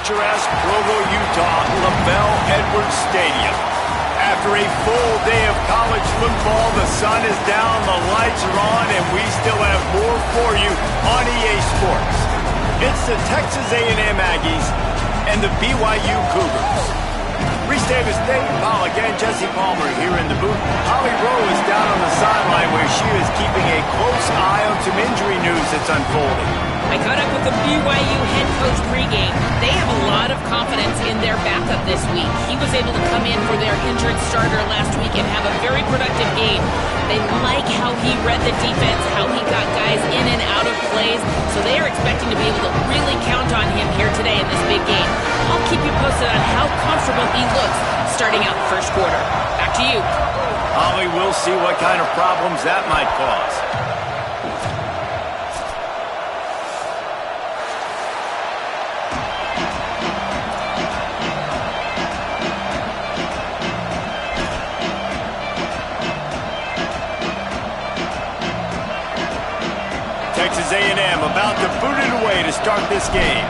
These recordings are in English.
picturesque Provo, Utah, LaBelle Edwards Stadium. After a full day of college football, the sun is down, the lights are on, and we still have more for you on EA Sports. It's the Texas A&M Aggies and the BYU Cougars. Reese Davis, Dave Pollock, and Jesse Palmer here in the booth. Holly Rowe is down on the sideline where she is keeping a close eye on some injury news that's unfolding. I caught up with the BYU head coach pregame. They have a lot of confidence in their backup this week. He was able to come in for their injured starter last week and have a very productive game. They like how he read the defense, how he got guys in and out of plays, so they are expecting to be able to really count on him here today in this big game. I'll keep you posted on how comfortable he looks starting out the first quarter. Back to you. Holly, we'll see what kind of problems that might cause. Texas A&M about to boot it away to start this game.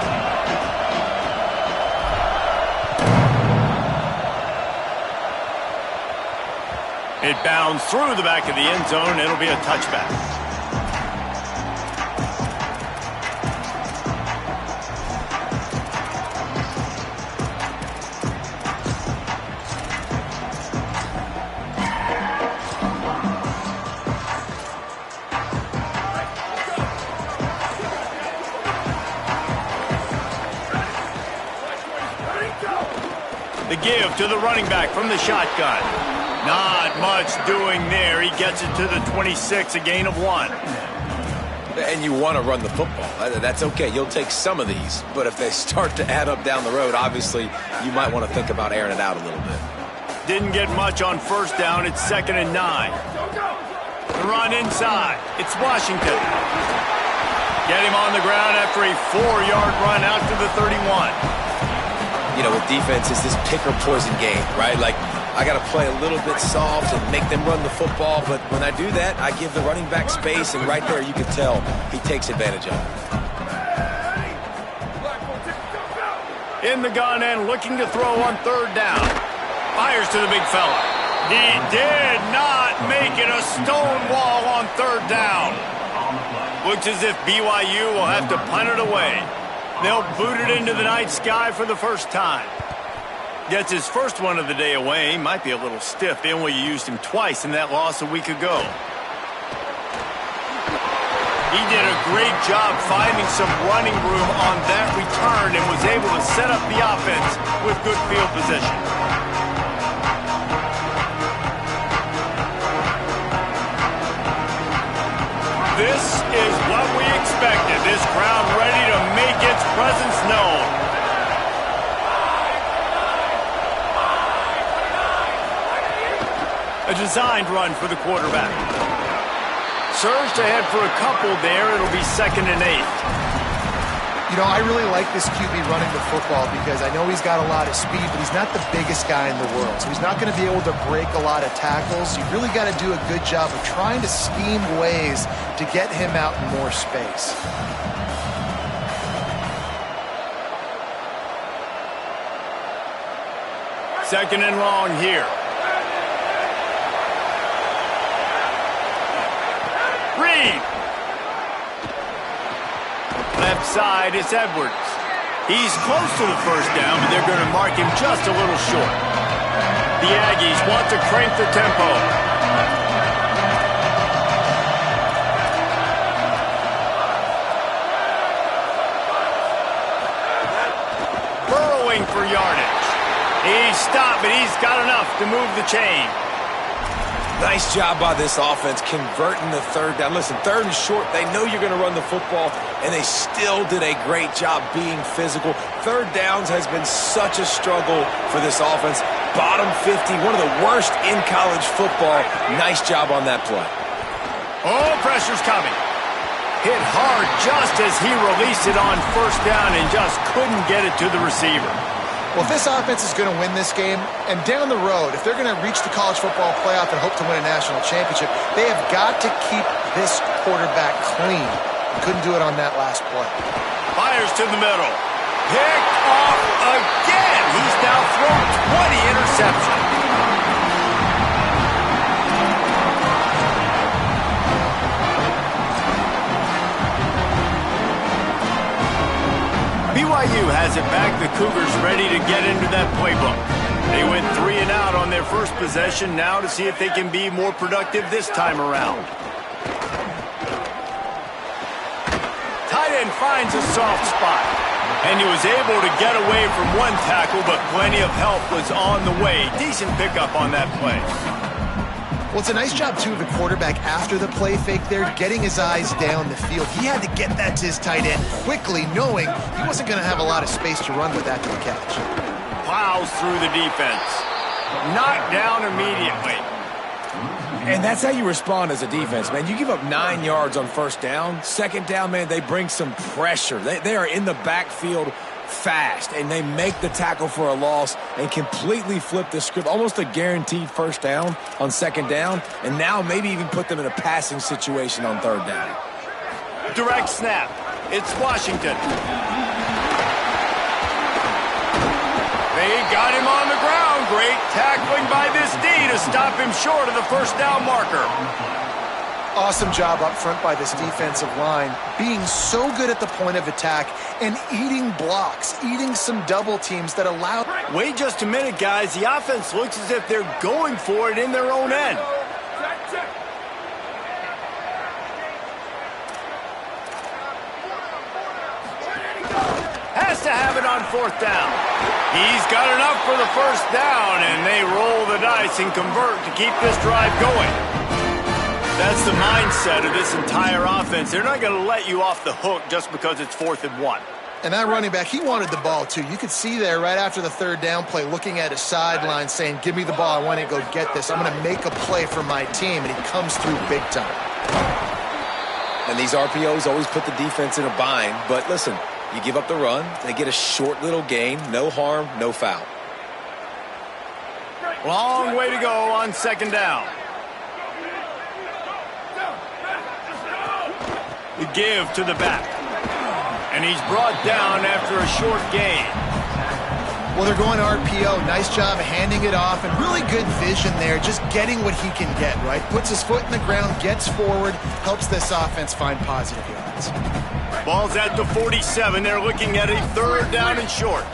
It bounds through the back of the end zone. It'll be a touchback. The give to the running back from the shotgun. Not much doing there. He gets it to the 26, a gain of 1. And you want to run the football. That's okay. You'll take some of these. But if they start to add up down the road, obviously, you might want to think about airing it out a little bit. Didn't get much on first down. It's 2nd and 9. The run inside. It's Washington. Get him on the ground after a 4-yard run out to the 31. You know, with defense, it's this pick or poison game, right? Like, I got to play a little bit soft and make them run the football, but when I do that, I give the running back space, and right there you can tell he takes advantage of it. In the gun and looking to throw on 3rd down. Fires to the big fella. He did not make it a stone wall on 3rd down. Looks as if BYU will have to punt it away. They'll boot it into the night sky for the first time. Gets his first one of the day away. Might be a little stiff. They only used him twice in that loss a week ago. He did a great job finding some running room on that return and was able to set up the offense with good field position. This is what we expected. This crowd ready to make its presence known. A designed run for the quarterback. Surged ahead for a couple there. It'll be 2nd and 8. You know, I really like this QB running the football because I know he's got a lot of speed, but he's not the biggest guy in the world. So he's not going to be able to break a lot of tackles. You've really got to do a good job of trying to scheme ways to get him out in more space. Second and long here. Reed. Left side, it's Edwards. He's close to the first down, but they're going to mark him just a little short. The Aggies want to crank the tempo. Burrowing for yardage. He's stopped, but he's got enough to move the chain. Nice job by this offense converting the 3rd down. Listen, 3rd and short, they know you're going to run the football, and they still did a great job being physical. 3rd downs has been such a struggle for this offense. Bottom 50, one of the worst in college football. Nice job on that play. Oh, pressure's coming. Hit hard just as he released it on first down and just couldn't get it to the receiver. Well, if this offense is going to win this game, and down the road, if they're going to reach the college football playoff and hope to win a national championship, they have got to keep this quarterback clean. Couldn't do it on that last play. Fires to the middle. Picked off again. He's now thrown 20 interceptions. BYU has it back. The Cougars ready to get into that playbook. They went 3 and out on their first possession. Now to see if they can be more productive this time around. Tight end finds a soft spot. And he was able to get away from one tackle, but plenty of help was on the way. Decent pickup on that play. Well, it's a nice job, too, of the quarterback after the play fake there, getting his eyes down the field. He had to get that to his tight end quickly, knowing he wasn't going to have a lot of space to run with after the catch. Plows through the defense. Knocked down immediately. And that's how you respond as a defense, man. You give up 9 yards on first down. Second down, man, they bring some pressure. They are in the backfield fast, and they make the tackle for a loss and completely flip the script. Almost a guaranteed first down on second down, and now maybe even put them in a passing situation on third down. Direct snap. It's Washington. They got him on the ground. Great tackling by this D to stop him short of the first down marker. Awesome job up front by this defensive line, being so good at the point of attack and eating blocks, eating some double teams that allow... Wait just a minute, guys. The offense looks as if they're going for it in their own end. Has to have it on fourth down. He's got enough for the first down, and they roll the dice and convert to keep this drive going. That's the mindset of this entire offense. They're not going to let you off the hook just because it's 4th and 1. And that running back, he wanted the ball, too. You could see there right after the third down play, looking at his sideline, saying, give me the ball. I want to go get this. I'm going to make a play for my team. And he comes through big time. And these RPOs always put the defense in a bind. But listen, you give up the run, they get a short little gain. No harm, no foul. Long way to go on second down. The give to the back. And he's brought down after a short gain. Well, they're going RPO. Nice job handing it off, and really good vision there, just getting what he can get, right? Puts his foot in the ground, gets forward, helps this offense find positive yards. Ball's at the 47. They're looking at a third down and short.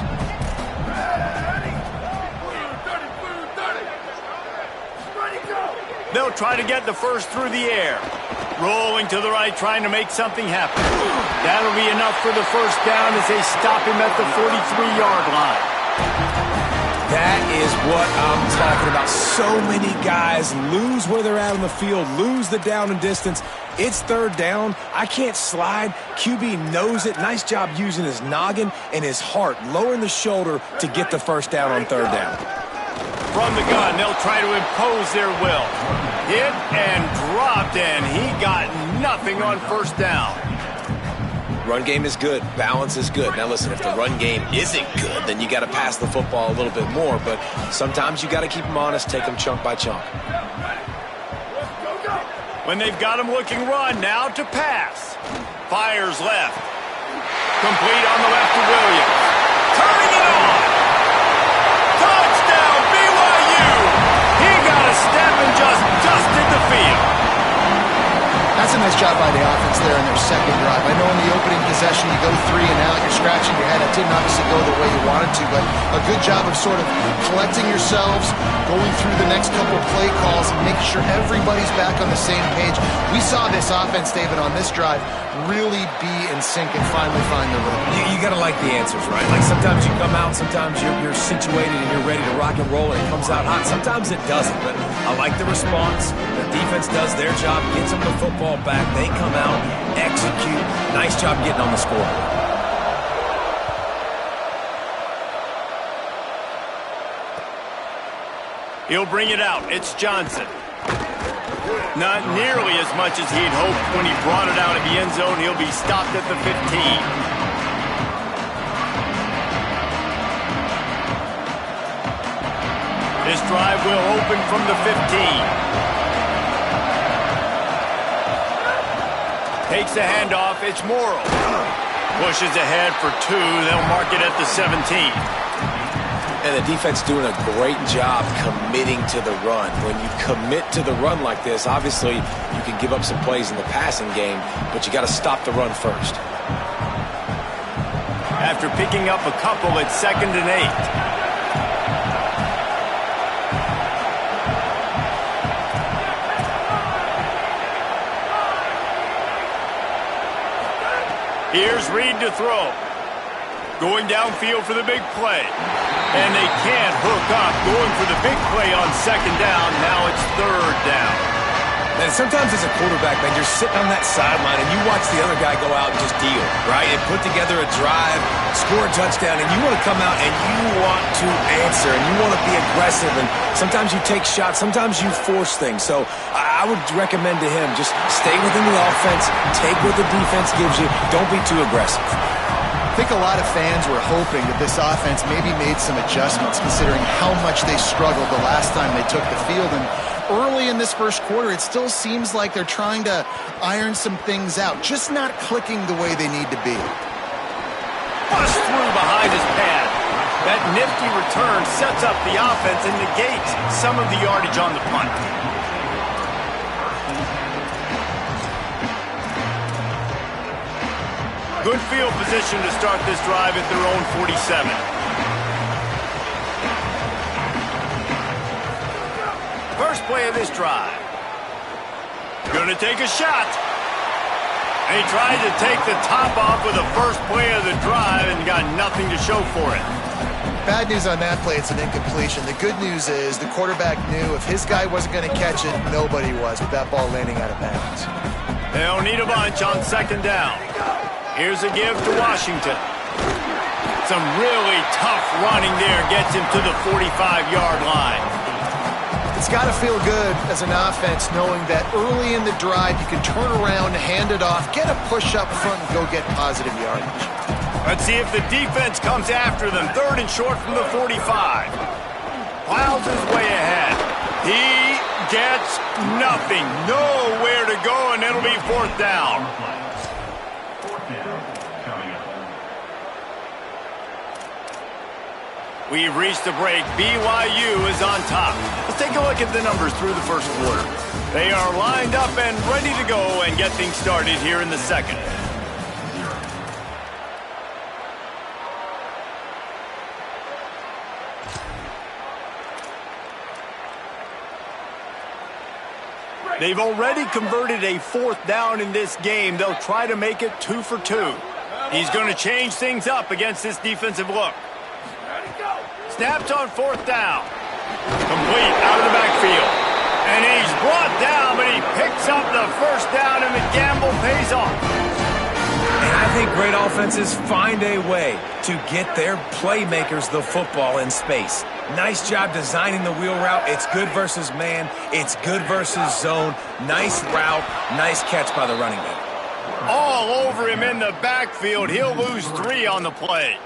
They'll try to get the first through the air. Rolling to the right, trying to make something happen. That'll be enough for the first down as they stop him at the 43-yard line. That is what I'm talking about. So many guys lose where they're at on the field, lose the down and distance. It's third down. I can't slide. QB knows it. Nice job using his noggin and his heart, lowering the shoulder to get the first down on third down. From the gun, they'll try to impose their will. Hit and dropped, and he got nothing on first down. Run game is good. Balance is good. Now listen, if the run game isn't good, then you got to pass the football a little bit more. But sometimes you got to keep them honest, take them chunk by chunk. When they've got him looking run, now to pass. Fires left. Complete on the left to Williams. Turning it on. Touchdown, BYU! He got a step and just dusted the field. That's a nice job by the offense there in their second drive. I know in the opening possession you go 3 and out, you're scratching your head. It didn't obviously go the way you wanted to, but a good job of sort of collecting yourselves, going through the next couple play calls, and making sure everybody's back on the same page. We saw this offense, David, on this drive really be in sync and finally find the rhythm. You got to like the answers, right? Like sometimes you come out, sometimes you're situated and you're ready to rock and roll and it comes out hot. Sometimes it doesn't, but I like the response. The defense does their job, gets them the football back. They come out, execute. Nice job getting on the scoreboard. He'll bring it out. It's Johnson. Not nearly as much as he'd hoped when he brought it out of the end zone. He'll be stopped at the 15. This drive will open from the 15. Takes the handoff. It's Morrow. Pushes ahead for 2. They'll mark it at the 17. And the defense doing a great job committing to the run. When you commit to the run like this, obviously you can give up some plays in the passing game, but you got to stop the run first. After picking up a couple, it's 2nd and 8. Here's Reed to throw. Going downfield for the big play. And they can't hook up. Going for the big play on 2nd down. Now it's 3rd down. And sometimes as a quarterback, man, you're sitting on that sideline and you watch the other guy go out and just deal, right? And put together a drive, score a touchdown, and you want to come out and you want to answer and you want to be aggressive. And sometimes you take shots, sometimes you force things. So I would recommend to him just stay within the offense, take what the defense gives you, don't be too aggressive. I think a lot of fans were hoping that this offense maybe made some adjustments considering how much they struggled the last time they took the field. And early in this first quarter, it still seems like they're trying to iron some things out, just not clicking the way they need to be. Bust through behind his pad. That nifty return sets up the offense and negates some of the yardage on the punt. Good field position to start this drive at their own 47. First play of this drive. Gonna take a shot. He tried to take the top off with the first play of the drive and got nothing to show for it. Bad news on that play, it's an incompletion. The good news is the quarterback knew if his guy wasn't going to catch it, nobody was with that ball landing out of bounds. They'll need a bunch on 2nd down. Here's a give to Washington. Some really tough running there gets him to the 45-yard line. It's got to feel good as an offense knowing that early in the drive you can turn around, hand it off, get a push up front, and go get positive yardage. Let's see if the defense comes after them. 3rd and short from the 45. Plows his way ahead. He gets nothing. Nowhere to go, and it'll be 4th down. We've reached the break. BYU is on top. Let's take a look at the numbers through the first quarter. They are lined up and ready to go and get things started here in the second. They've already converted a 4th down in this game. They'll try to make it 2 for 2. He's going to change things up against this defensive look. Snapped on 4th down. Complete out of the backfield. And he's brought down, but he picks up the 1st down, and the gamble pays off. And I think great offenses find a way to get their playmakers the football in space. Nice job designing the wheel route. It's good versus man. It's good versus zone. Nice route. Nice catch by the running back. All over him in the backfield. He'll lose 3 on the play.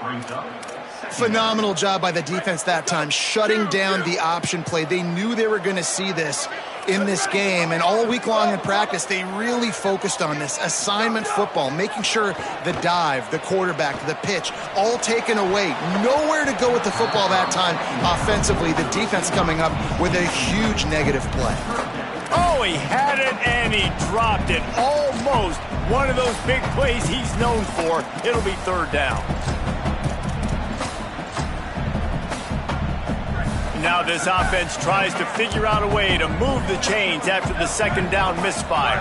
Phenomenal job by the defense that time, shutting down the option play. They knew they were going to see this in this game, and all week long in practice, they really focused on this assignment football, making sure the dive, the quarterback, the pitch, all taken away. Nowhere to go with the football that time offensively. The defense coming up with a huge negative play. Oh, he had it, and he dropped it. Almost one of those big plays he's known for. It'll be 3rd down. Now this offense tries to figure out a way to move the chains after the 2nd down misfire.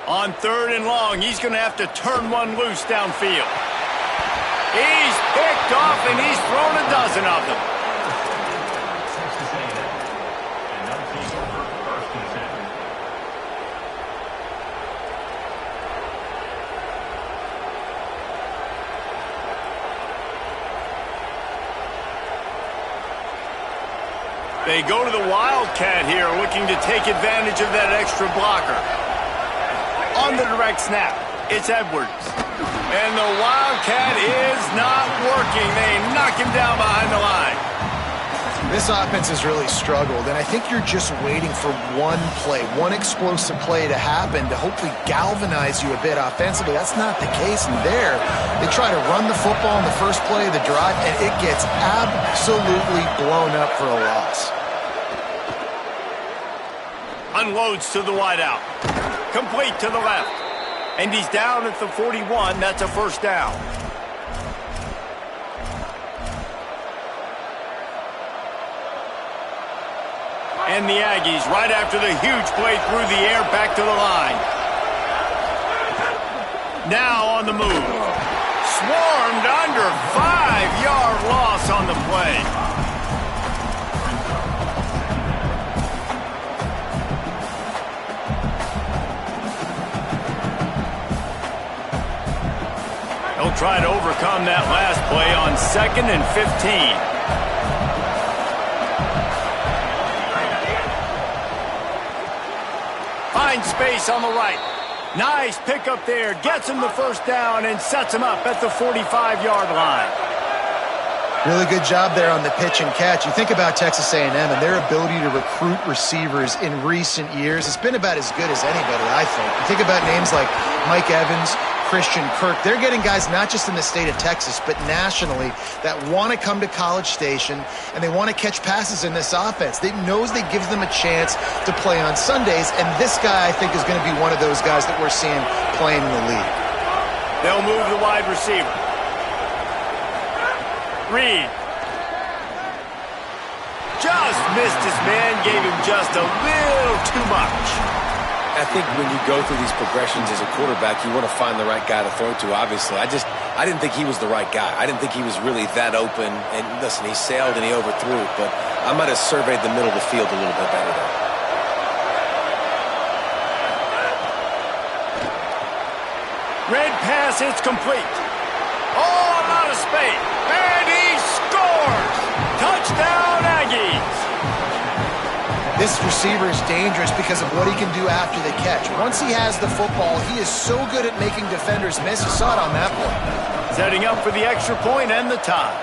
On 3rd and long, he's going to have to turn one loose downfield. He's picked off, and he's thrown a dozen of them. They go to the Wildcat here, looking to take advantage of that extra blocker. On the direct snap, it's Edwards. And the Wildcat is not working. They knock him down behind the line. This offense has really struggled, and I think you're just waiting for one play, one explosive play to happen to hopefully galvanize you a bit offensively. That's not the case, and there they try to run the football in the first play of the drive, and it gets absolutely blown up for a loss. Unloads to the wideout. Complete to the left. And he's down at the 41. That's a first down. And the Aggies, right after the huge play through the air, back to the line. Now on the move. Swarmed under, 5-yard loss on the play. He'll try to overcome that last play on 2nd and 15. Finds space on the right. Nice pickup there. Gets him the first down and sets him up at the 45-yard line. Really good job there on the pitch and catch. You think about Texas A&M and their ability to recruit receivers in recent years. It's been about as good as anybody, I think. You think about names like Mike Evans, Christian Kirk. They're getting guys not just in the state of Texas, but nationally that want to come to College Station and they want to catch passes in this offense. They knows they gives them a chance to play on Sundays, and this guy, I think, is going to be one of those guys that we're seeing playing in the league. They'll move the wide receiver. Reed. Just missed his man, gave him just a little too much. I think when you go through these progressions as a quarterback, you want to find the right guy to throw to, obviously. I didn't think he was the right guy. I didn't think he was really that open. And listen, he sailed and he overthrew it, but I might have surveyed the middle of the field a little bit better there. Red pass, it's complete. Oh, a lot of space. And he scores! Touchdown, Aggies! This receiver is dangerous because of what he can do after the catch. Once he has the football, he is so good at making defenders miss. You saw it on that play. Setting up for the extra point and the tie.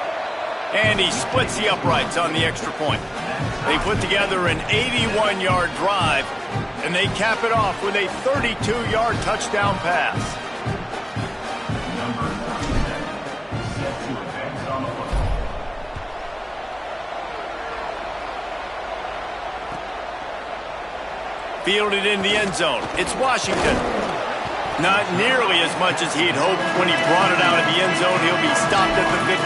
And he splits the uprights on the extra point. They put together an 81-yard drive, and they cap it off with a 32-yard touchdown pass. Fielded in the end zone. It's Washington. Not nearly as much as he'd hoped when he brought it out of the end zone. He'll be stopped at the 15.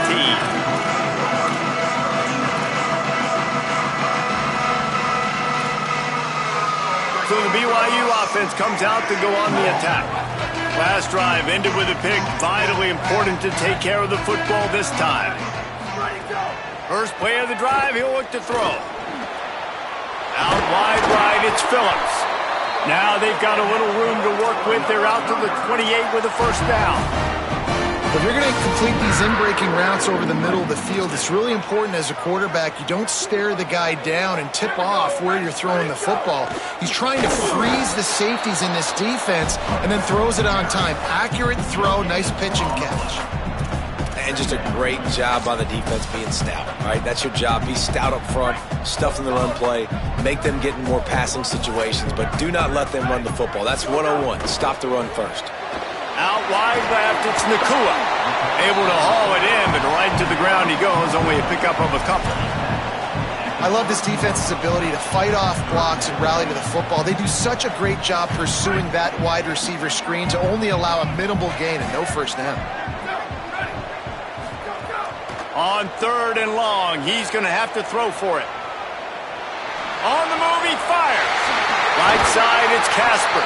So the BYU offense comes out to go on the attack. Last drive ended with a pick. Vitally important to take care of the football this time. First play of the drive, he'll look to throw. Out wide right, it's Phillips. Now they've got a little room to work with. They're out to the 28 with a first down. If you're going to complete these in-breaking routes over the middle of the field, it's really important as a quarterback you don't stare the guy down and tip off where you're throwing the football. He's trying to freeze the safeties in this defense and then throws it on time. Accurate throw, nice pitch and catch. And just a great job on the defense being stout. All right, that's your job. Be stout up front, stuff in the run play, make them get in more passing situations, but do not let them run the football. That's 101. Stop the run first. Out wide left, it's Nakua. Able to haul it in, but right to the ground he goes, only a pickup of a couple. I love this defense's ability to fight off blocks and rally to the football. They do such a great job pursuing that wide receiver screen to only allow a minimal gain and no first down. On 3rd and long, he's going to have to throw for it. On the move, he fires. Right side, it's Casper.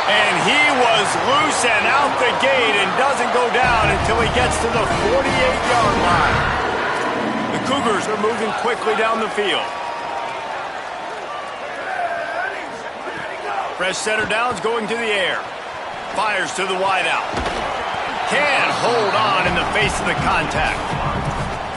And he was loose and out the gate and doesn't go down until he gets to the 48-yard line. The Cougars are moving quickly down the field. Fresh center downs going to the air. Fires to the wideout. Can't hold on in the face of the contact.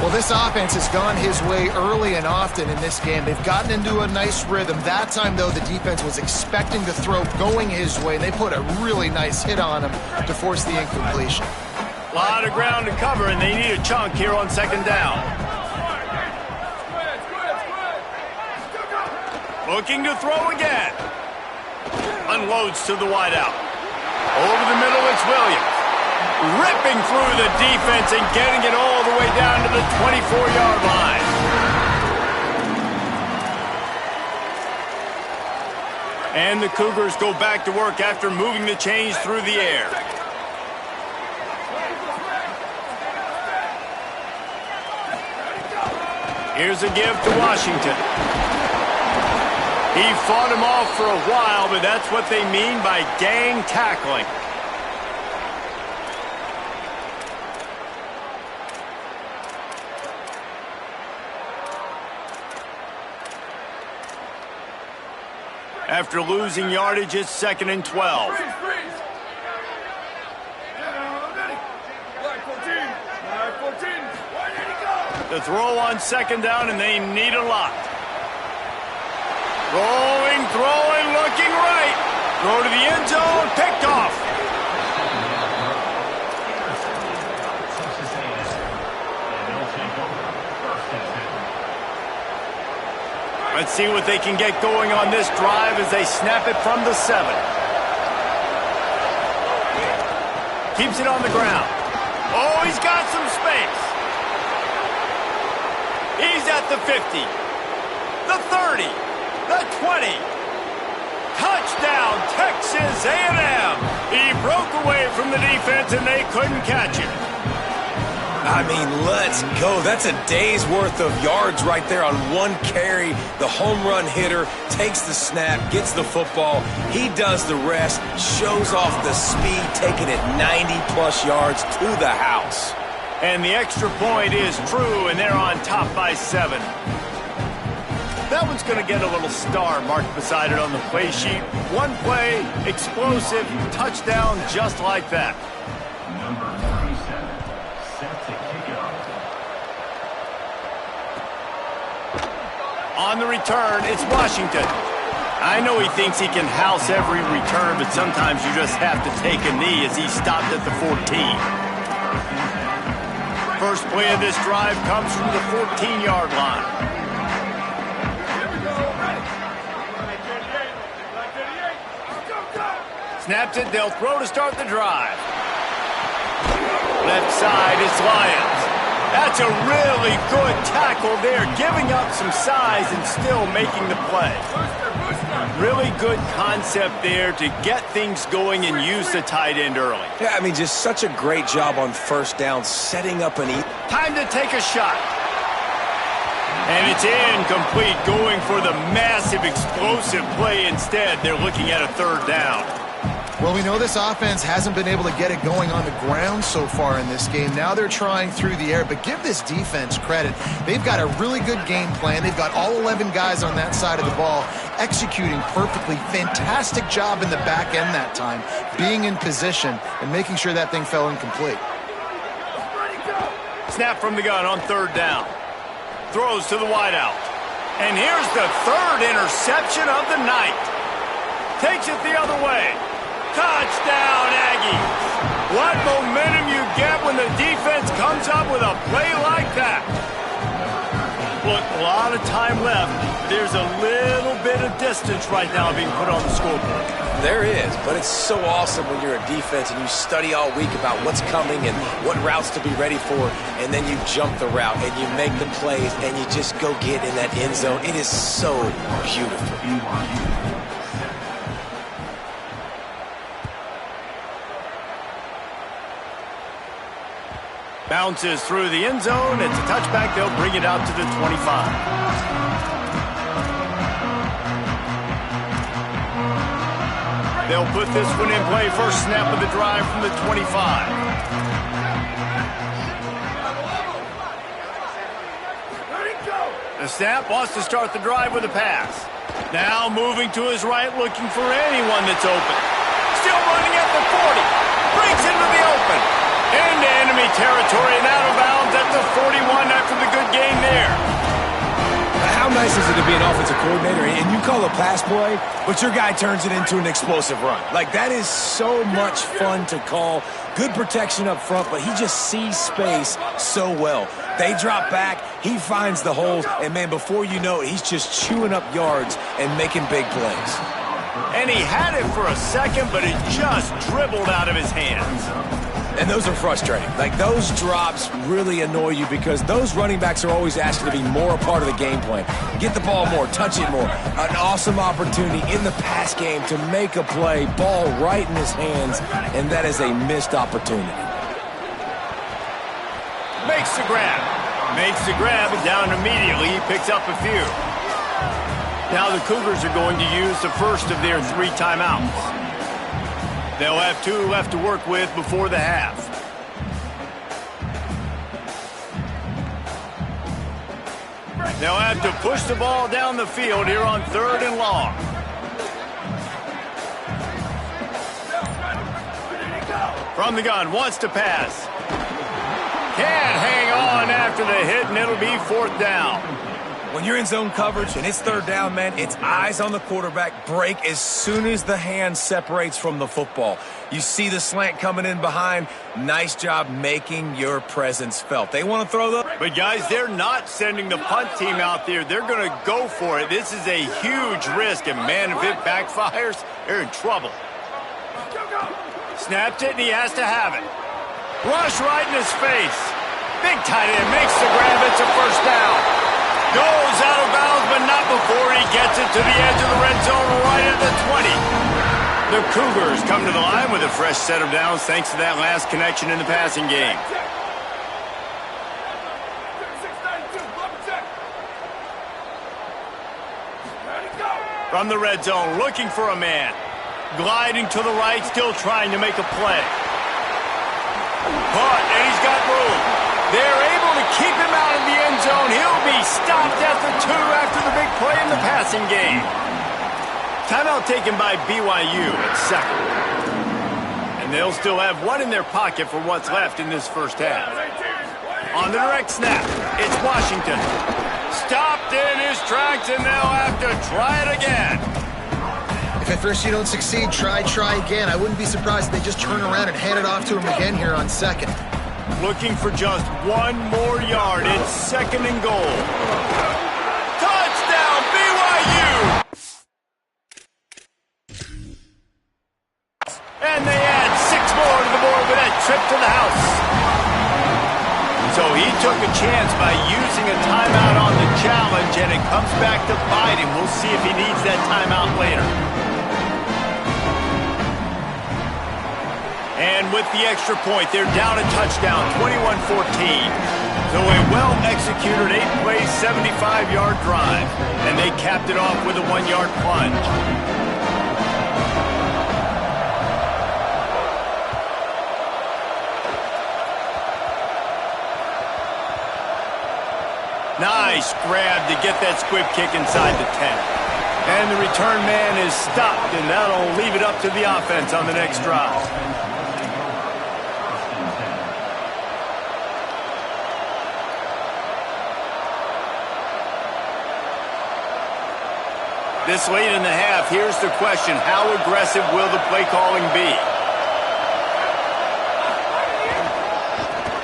Well, this offense has gone his way early and often in this game. They've gotten into a nice rhythm. That time, though, the defense was expecting the throw going his way, and they put a really nice hit on him to force the incompletion. A lot of ground to cover, and they need a chunk here on 2nd down. Looking to throw again. Unloads to the wideout. Over the middle, it's Williams. Ripping through the defense and getting it all the way down to the 24-yard line. And the Cougars go back to work after moving the chains through the air. Here's a give to Washington. He fought him off for a while, but that's what they mean by gang tackling. After losing yardage, it's 2nd and 12. The throw on 2nd down, and they need a lot. Rolling, throwing, looking right. Throw to the end zone, picked off. Let's see what they can get going on this drive as they snap it from the 7. Keeps it on the ground. Oh, he's got some space. He's at the 50, the 30, the 20. Touchdown, Texas A&M. He broke away from the defense, and they couldn't catch him. I mean, let's go. That's a day's worth of yards right there on one carry. The home run hitter takes the snap, gets the football. He does the rest, shows off the speed, taking it 90-plus yards to the house. And the extra point is true, and they're on top by 7. That one's going to get a little star marked beside it on the play sheet. One play, explosive, touchdown, just like that. Number 37, set to kick it off. On the return, it's Washington. I know he thinks he can house every return, but sometimes you just have to take a knee as he stopped at the 14. First play of this drive comes from the 14-yard line. Snaps it, they'll throw to start the drive. Left side is Lyons. That's a really good tackle there, giving up some size and still making the play. Really good concept there to get things going and use the tight end early. Yeah, I mean, just such a great job on first down, setting up an Time to take a shot. And it's incomplete, going for the massive explosive play instead. They're looking at a 3rd down. Well, we know this offense hasn't been able to get it going on the ground so far in this game. Now they're trying through the air, but give this defense credit. They've got a really good game plan. They've got all 11 guys on that side of the ball executing perfectly. Fantastic job in the back end that time, being in position and making sure that thing fell incomplete. Snap from the gun on 3rd down. Throws to the wideout. And here's the 3rd interception of the night. Takes it the other way. Touchdown, Aggies. What momentum you get when the defense comes up with a play like that. Look, a lot of time left. There's a little bit of distance right now being put on the scoreboard. There is, but it's so awesome when you're a defense and you study all week about what's coming and what routes to be ready for, and then you jump the route and you make the plays and you just go get in that end zone. It is so beautiful. Bounces through the end zone. It's a touchback. They'll bring it out to the 25. They'll put this one in play. First snap of the drive from the 25. The snap wants to start the drive with a pass. Now moving to his right, looking for anyone that's open. Still running at the 40. Breaks into the open. Into enemy territory and out of bounds at the 41 after the good game there. How nice is it to be an offensive coordinator and you call a pass play, but your guy turns it into an explosive run? Like, that is so much fun to call. Good protection up front, but he just sees space so well. They drop back, he finds the holes, and, man, before you know it, he's just chewing up yards and making big plays. And he had it for a second, but it just dribbled out of his hands. And those are frustrating. Like, those drops really annoy you because those running backs are always asking to be more a part of the game plan. Get the ball more, touch it more. An awesome opportunity in the pass game to make a play, ball right in his hands, and that is a missed opportunity. Makes the grab. Makes the grab, and down immediately. He picks up a few. Now the Cougars are going to use the first of their 3 timeouts. They'll have 2 left to work with before the half. They'll have to push the ball down the field here on 3rd and long. From the gun, wants to pass. Can't hang on after the hit, and it'll be 4th down. When you're in zone coverage and it's 3rd down, man, it's eyes on the quarterback, break as soon as the hand separates from the football. You see the slant coming in behind. Nice job making your presence felt. They want to throw the... But, guys, they're not sending the punt team out there. They're going to go for it. This is a huge risk, and, man, if it backfires, they're in trouble. Snapped it, and he has to have it. Rush right in his face. Big tight end makes the grab. It's a 1st down. Goes out of bounds, but not before he gets it to the edge of the red zone right at the 20. The Cougars come to the line with a fresh set of downs thanks to that last connection in the passing game. From the red zone, looking for a man. Gliding to the right, still trying to make a play. But, and he's got room. They're able to keep him out of the end zone. He'll be stopped at the 2 after the big play in the passing game. Timeout taken by BYU at 2nd. And they'll still have 1 in their pocket for what's left in this first half. On the direct snap, it's Washington. Stopped in his tracks, and they'll have to try it again. If at first you don't succeed, try again. I wouldn't be surprised if they just turn around and hand it off to him again here on 2nd. Looking for just 1 more yard. It's 2nd and goal. Touchdown, BYU! And they add 6 more to the board with that trip to the house. So he took a chance by using a timeout on the challenge, and it comes back to bite him. We'll see if he needs that timeout later. And with the extra point, they're down a touchdown, 21-14. So a well-executed 8-play, 75-yard drive. And they capped it off with a 1-yard plunge. Nice grab to get that squib kick inside the 10. And the return man is stopped, and that'll leave it up to the offense on the next drive. This late in the half, here's the question. How aggressive will the play calling be?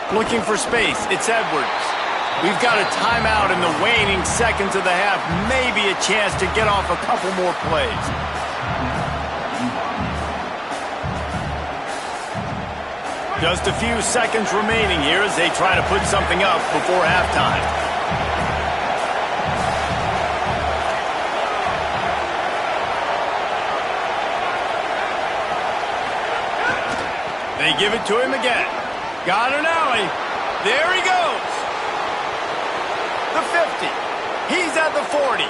Looking for space. It's Edwards. We've got a timeout in the waning seconds of the half. Maybe a chance to get off a couple more plays. Just a few seconds remaining here as they try to put something up before halftime. They give it to him again. Got an alley. There he goes. The 50. He's at the 40.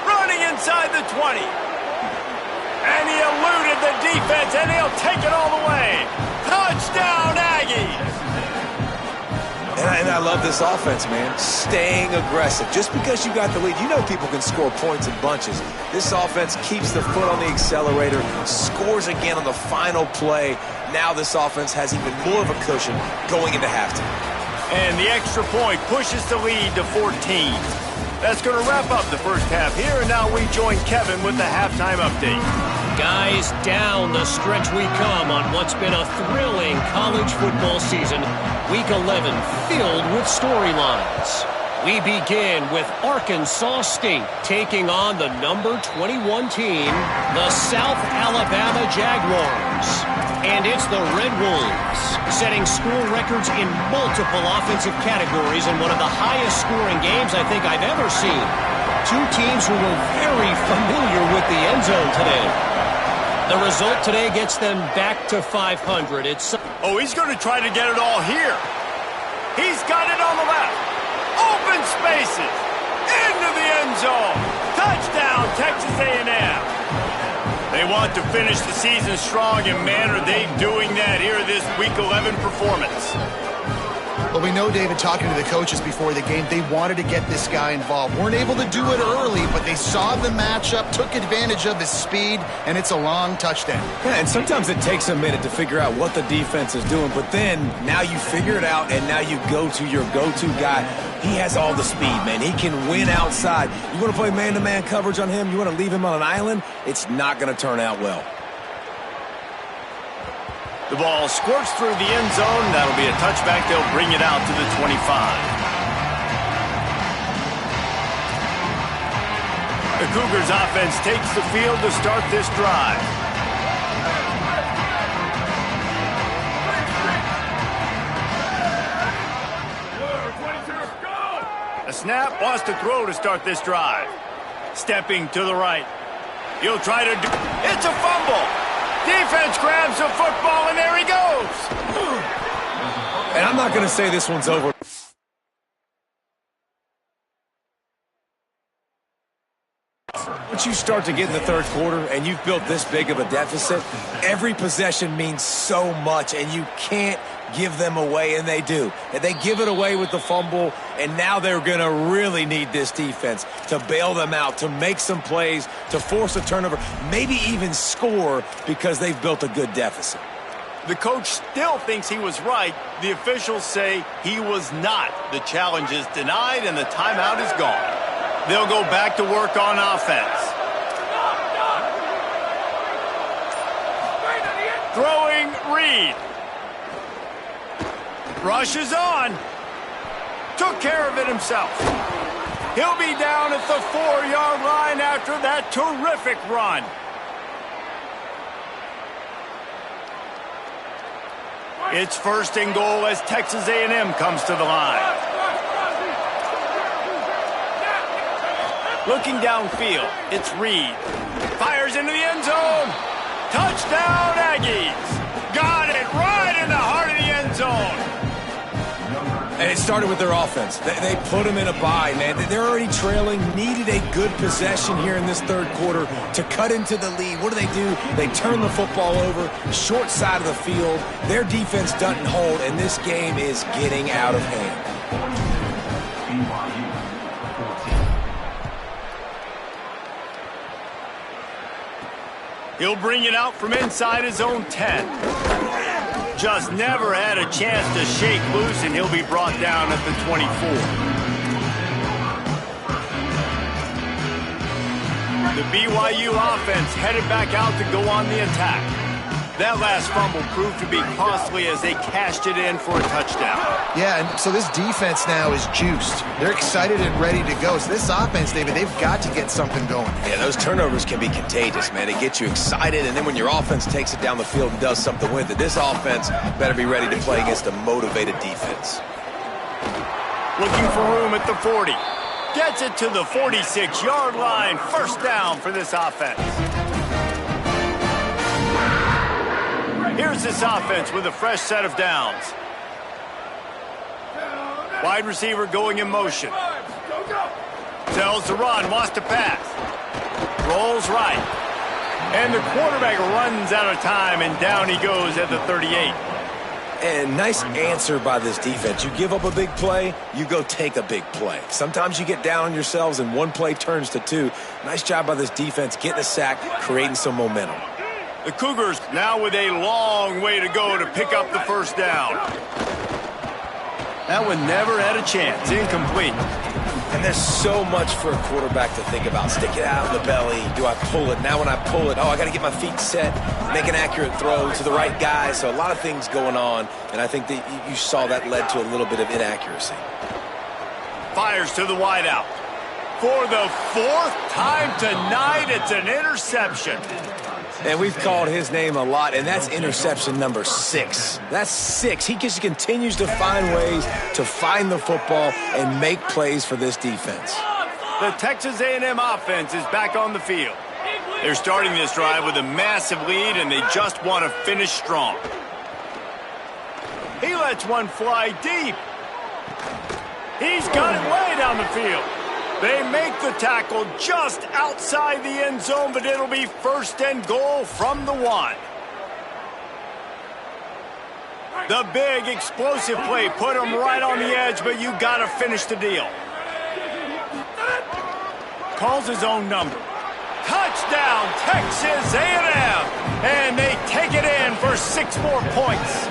Running inside the 20. And he eluded the defense, and he'll take it all the way. Touchdown, Aggies. And I love this offense, man. Staying aggressive. Just because you got the lead, you know people can score points in bunches. This offense keeps the foot on the accelerator, scores again on the final play. Now this offense has even more of a cushion going into halftime. And the extra point pushes the lead to 14. That's going to wrap up the first half here, and now we join Kevin with the halftime update. Guys, down the stretch we come on what's been a thrilling college football season. Week 11 filled with storylines. We begin with Arkansas State taking on the number 21 team, the South Alabama Jaguars. And it's the Red Wolves, setting school records in multiple offensive categories in one of the highest scoring games I think I've ever seen. Two teams who were very familiar with the end zone today. The result today gets them back to 500. Oh, he's going to try to get it all here. He's got it on the left. Open spaces. Into the end zone. Touchdown, Texas A&M. They want to finish the season strong, and man, are they doing that here this Week 11 performance. Well, we know, David, talking to the coaches before the game, they wanted to get this guy involved. Weren't able to do it early, but they saw the matchup, took advantage of his speed, and it's a long touchdown. Yeah, and sometimes it takes a minute to figure out what the defense is doing, but then now you figure it out, and now you go to your go-to guy. He has all the speed, man. He can win outside. You want to play man-to-man coverage on him? You want to leave him on an island? It's not going to turn out well. The ball squirts through the end zone. That'll be a touchback. They'll bring it out to the 25. The Cougars offense takes the field to start this drive. A snap, wants to throw to start this drive. Stepping to the right. He'll try to do... It's a fumble! Defense grabs the football, and there he goes. And I'm not going to say this one's over. Once you start to get in the third quarter and you've built this big of a deficit, every possession means so much, and you can't give them away, and they do. And they give it away with the fumble, and now they're going to really need this defense to bail them out, to make some plays, to force a turnover, maybe even score because they've built a good deficit. The coach still thinks he was right. The officials say he was not. The challenge is denied, and the timeout is gone. They'll go back to work on offense. Throwing Reed. Rushes on. Took care of it himself. He'll be down at the 4-yard line after that terrific run. It's first and goal as Texas A&M comes to the line. Looking downfield, it's Reed. Fires into the end zone. Touchdown, Aggies. Got it right in the heart of the end zone. And it started with their offense. They put them in a bye, man. They're already trailing, needed a good possession here in this third quarter to cut into the lead. What do? They turn the football over, short side of the field. Their defense doesn't hold, and this game is getting out of hand. He'll bring it out from inside his own 10. Just never had a chance to shake loose, and he'll be brought down at the 24. The BYU offense headed back out to go on the attack. That last fumble proved to be costly as they cashed it in for a touchdown. Yeah, and so this defense now is juiced. They're excited and ready to go. So this offense, David, they've got to get something going. Yeah, those turnovers can be contagious, man. They get you excited, and then when your offense takes it down the field and does something with it, this offense better be ready to play against a motivated defense. Looking for room at the 40. Gets it to the 46-yard line. First down for this offense. Here's this offense with a fresh set of downs. Wide receiver going in motion. Tells to run, wants to pass. Rolls right. And the quarterback runs out of time, and down he goes at the 38. And nice answer by this defense. You give up a big play, you go take a big play. Sometimes you get down on yourselves and one play turns to two. Nice job by this defense getting a sack, creating some momentum. The Cougars now with a long way to go to pick up the first down. That one never had a chance. Incomplete. And there's so much for a quarterback to think about. Stick it out in the belly. Do I pull it? Now when I pull it, I got to get my feet set, make an accurate throw to the right guy. So a lot of things going on, and I think that you saw that led to a little bit of inaccuracy. Fires to the wideout. For the fourth time tonight, it's an interception. And we've called his name a lot, and that's interception number 6. That's 6. He just continues to find ways to find the football and make plays for this defense. The Texas A&M offense is back on the field. They're starting this drive with a massive lead, and they just want to finish strong. He lets one fly deep. He's got it way down the field. They make the tackle just outside the end zone, but it'll be first and goal from the 1. The big explosive play put him right on the edge, but you got to finish the deal. Calls his own number. Touchdown, Texas A&M! And they take it in for 6 more points.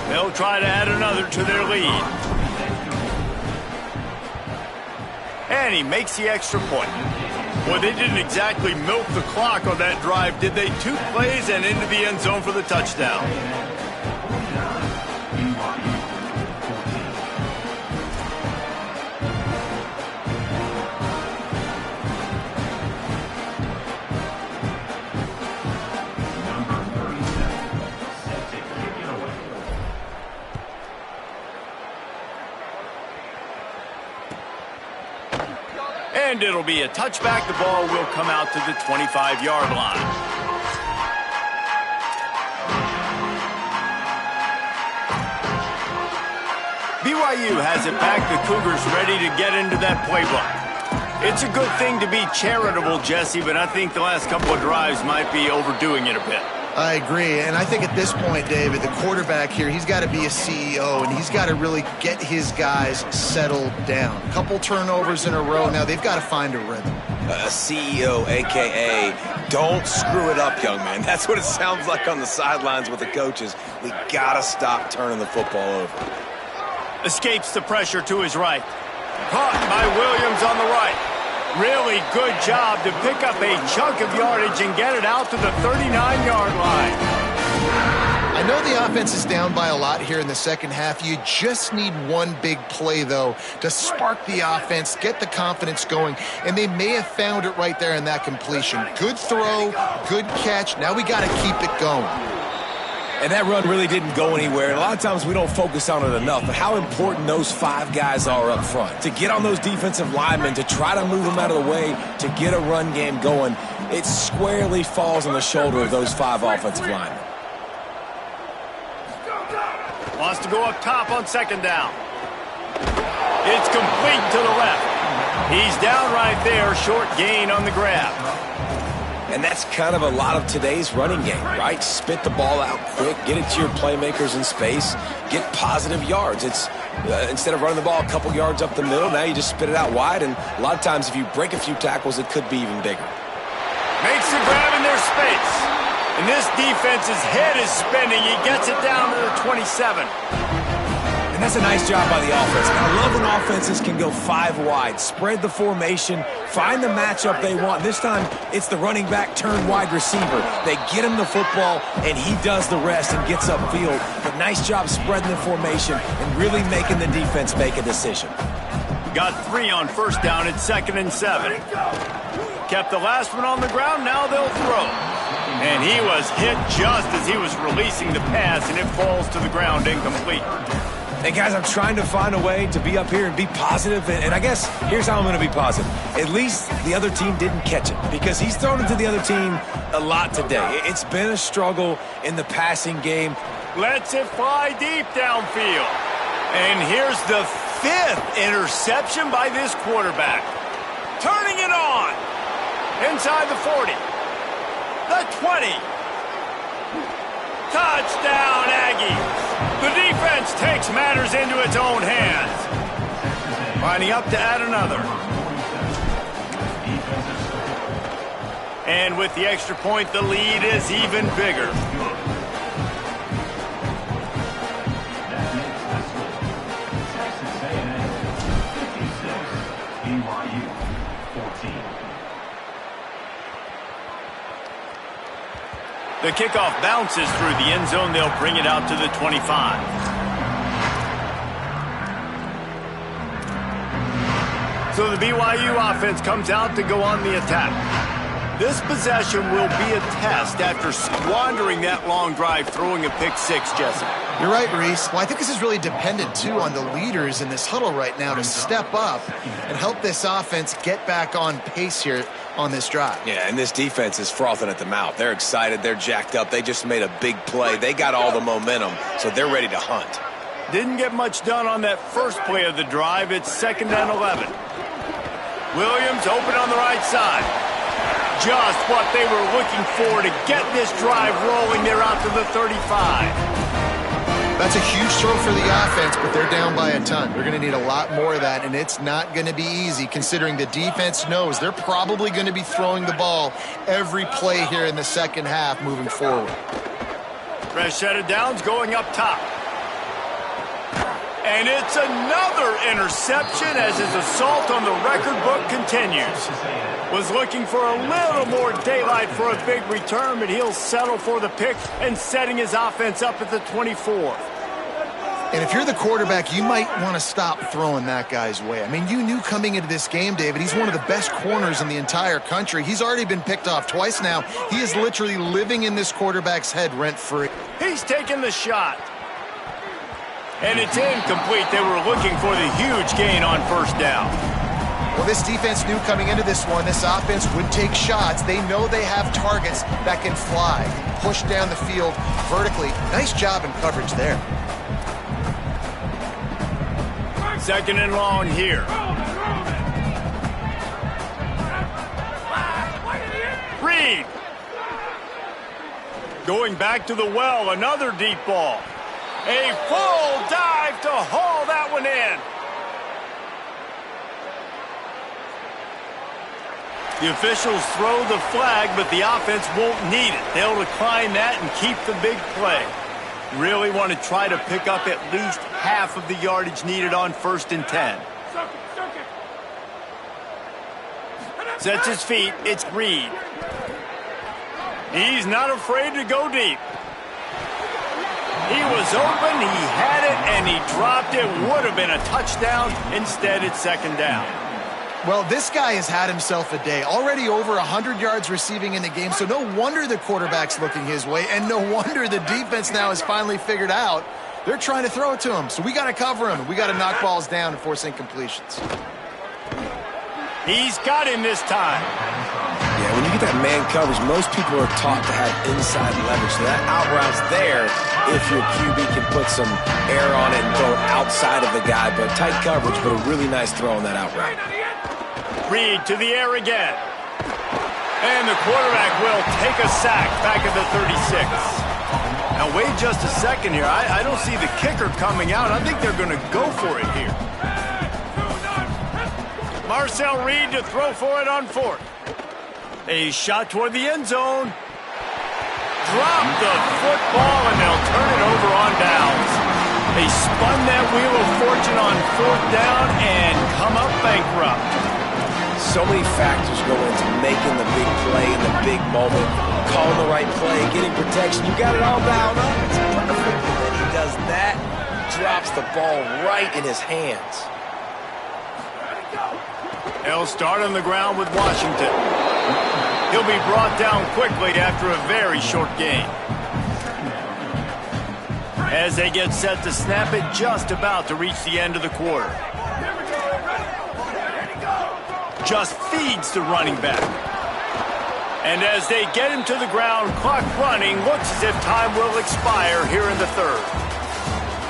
They'll try to add another to their lead. And he makes the extra point. Well, they didn't exactly milk the clock on that drive, did they? 2 plays and into the end zone for the touchdown. And it'll be a touchback. The ball will come out to the 25-yard line. BYU has it back. The Cougars ready to get into that playbook. It's a good thing to be charitable, Jesse, but I think the last couple of drives might be overdoing it a bit. I agree, and I think at this point, David, the quarterback here, he's got to be a CEO, and he's got to really get his guys settled down. A couple turnovers in a row. Now they've got to find a rhythm. CEO, a.k.a. don't screw it up, young man. That's what it sounds like on the sidelines with the coaches. We got to stop turning the football over. Escapes the pressure to his right. Caught by Williams on the right. Really good job to pick up a chunk of yardage and get it out to the 39-yard line. I know the offense is down by a lot here in the second half. You just need one big play, though, to spark the offense, get the confidence going, and they may have found it right there in that completion. Good throw, good catch. Now we got to keep it going. And that run really didn't go anywhere. And a lot of times we don't focus on it enough, but how important those 5 guys are up front. To get on those defensive linemen, to try to move them out of the way, to get a run game going, it squarely falls on the shoulder of those 5 offensive linemen. Wants to go up top on second down. It's complete to the left. He's down right there, short gain on the grab. And that's kind of a lot of today's running game, right? Spit the ball out quick, get it to your playmakers in space, get positive yards. It's instead of running the ball a couple yards up the middle, now you just spit it out wide, and a lot of times if you break a few tackles, it could be even bigger. Makes the grab in their space. And this defense's head is spinning. He gets it down to the 27. And that's a nice job by the offense. And I love when offenses can go 5 wide, spread the formation, find the matchup they want. This time, it's the running back turned wide receiver. They get him the football, and he does the rest and gets upfield. But nice job spreading the formation and really making the defense make a decision. Got 3 on first down. It's 2nd and 7. Kept the last one on the ground. Now they'll throw. And he was hit just as he was releasing the pass, and it falls to the ground incomplete. Hey, guys, I'm trying to find a way to be up here and be positive, and I guess here's how I'm going to be positive. At least the other team didn't catch it, because he's thrown it to the other team a lot today. It's been a struggle in the passing game. Lets it fly deep downfield. And here's the 5th interception by this quarterback. Turning it on. Inside the 40. The 20. Touchdown, Aggies. The defense takes matters into its own hands. Lining up to add another. And with the extra point, the lead is even bigger. That makes the score Texas A&M 56, BYU 14. The kickoff bounces through the end zone. They'll bring it out to the 25. So the BYU offense comes out to go on the attack. This possession will be a test after squandering that long drive, throwing a pick six, Jesse. You're right, Reese. Well, I think this is really dependent, too, on the leaders in this huddle right now to step up and help this offense get back on pace here on this drive. Yeah, and this defense is frothing at the mouth. They're excited. They're jacked up. They just made a big play. They got all the momentum, so they're ready to hunt. Didn't get much done on that first play of the drive. It's 2nd and 11. Williams open on the right side. Just what they were looking for to get this drive rolling. They're out to the 35. That's a huge throw for the offense, but they're down by a ton. They're going to need a lot more of that, and it's not going to be easy considering the defense knows they're probably going to be throwing the ball every play here in the second half moving forward. Fresh set of downs going up top. And it's another interception as his assault on the record book continues. Was looking for a little more daylight for a big return, but he'll settle for the pick and setting his offense up at the 24. And if you're the quarterback, you might want to stop throwing that guy's way. I mean, you knew coming into this game, David, he's one of the best corners in the entire country. He's already been picked off twice now. He is literally living in this quarterback's head rent-free. He's taking the shot. And it's incomplete. They were looking for the huge gain on first down. Well, this defense knew coming into this one, this offense would take shots. They know they have targets that can fly, push down the field vertically. Nice job in coverage there. 2nd and long here. Reed. Going back to the well, another deep ball. A full dive to haul that one in. The officials throw the flag, but the offense won't need it. They'll decline that and keep the big play. Really want to try to pick up at least half of the yardage needed on 1st and 10. Sets his feet. It's Reed. He's not afraid to go deep. He was open, he had it, and he dropped it. Would have been a touchdown. Instead, it's 2nd down. Well, this guy has had himself a day. Already over 100 yards receiving in the game, so no wonder the quarterback's looking his way, and no wonder the defense now has finally figured out they're trying to throw it to him. So we got to cover him. We got to knock balls down and force incompletions. He's got him this time. Yeah, when you get that man coverage, most people are taught to have inside leverage. So that out route's there if your QB can put some air on it and throw it outside of the guy. But tight coverage, but a really nice throw on that out route. Reed to the air again. And the quarterback will take a sack back at the 36. Now wait just a second here. I don't see the kicker coming out. I think they're going to go for it here. Marcel Reed to throw for it on 4th. A shot toward the end zone. Drop the football, and they'll turn it over on downs. They spun that wheel of fortune on 4th down and come up bankrupt. So many factors go into making the big play in the big moment. Calling the right play, getting protection. You got it all down up. It's perfect. And then he does that, drops the ball right in his hands. They'll start on the ground with Washington. He'll be brought down quickly after a very short gain. As they get set to snap it, just about to reach the end of the quarter. Just feeds the running back. And as they get him to the ground, clock running, looks as if time will expire here in the 3rd.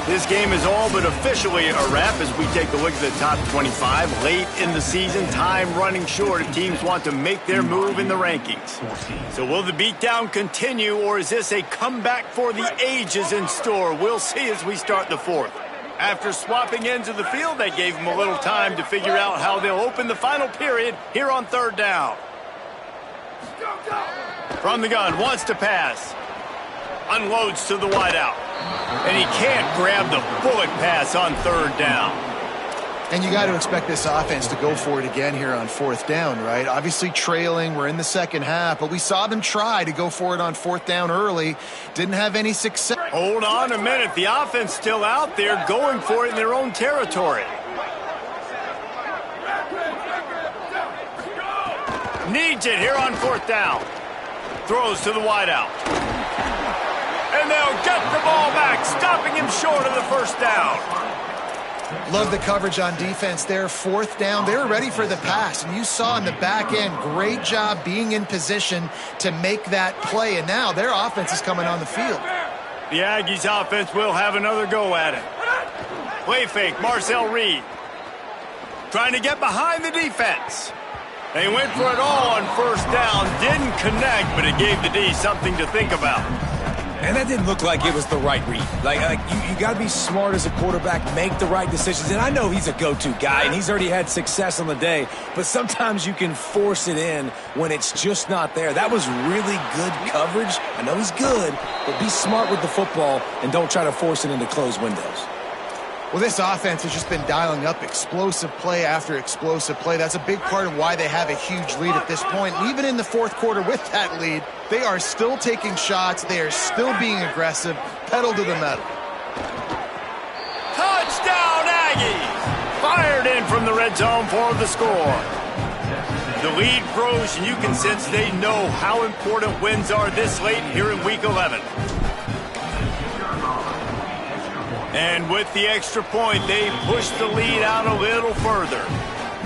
This game is all but officially a wrap as we take a look at the top 25. Late in the season, time running short if teams want to make their move in the rankings. So will the beatdown continue, or is this a comeback for the ages in store? We'll see as we start the 4th. After swapping ends of the field, they gave them a little time to figure out how they'll open the final period here on 3rd down. From the gun, wants to pass. Unloads to the wideout. And he can't grab the bullet pass on third down. And you got to expect this offense to go for it again here on fourth down, right? Obviously trailing, we're in the second half, but we saw them try to go for it on fourth down early. Didn't have any success. Hold on a minute. The offense still out there going for it in their own territory. Needs it here on fourth down. Throws to the wideout. And they'll get the ball back, stopping him short of the first down. Love the coverage on defense there. Fourth down, they were ready for the pass. And you saw in the back end, great job being in position to make that play. And now their offense is coming on the field. The Aggies offense will have another go at it. Play fake, Marcel Reed. Trying to get behind the defense. They went for it all on first down. Didn't connect, but it gave the D something to think about. And that didn't look like it was the right read. Like you got to be smart as a quarterback, make the right decisions. And I know he's a go-to guy, and he's already had success on the day. But sometimes you can force it in when it's just not there. That was really good coverage. I know he's good, but be smart with the football and don't try to force it into closed windows. Well, this offense has just been dialing up explosive play after explosive play. That's a big part of why they have a huge lead at this point. And even in the fourth quarter with that lead, they are still taking shots. They are still being aggressive. Pedal to the metal. Touchdown, Aggies! Fired in from the red zone for the score. The lead grows, and you can sense they know how important wins are this late here in Week 11. And with the extra point, they push the lead out a little further.